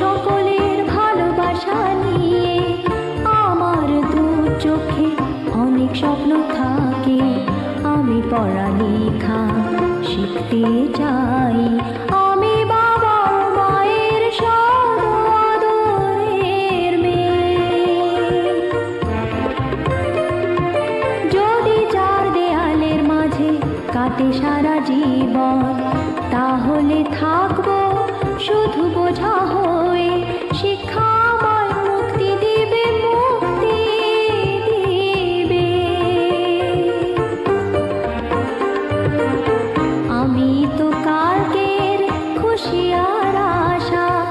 সকলের ভালোবাসা নিয়ে আমার দু চোখে অনেক স্বপ্ন থাকে। আমি পড়ালেখা শিখতে চাই, আমি বাবা মায়ের আদরের মেয়ে। যদি চার দেয়ালের মাঝে কাটে সারা জীবন, তাহলে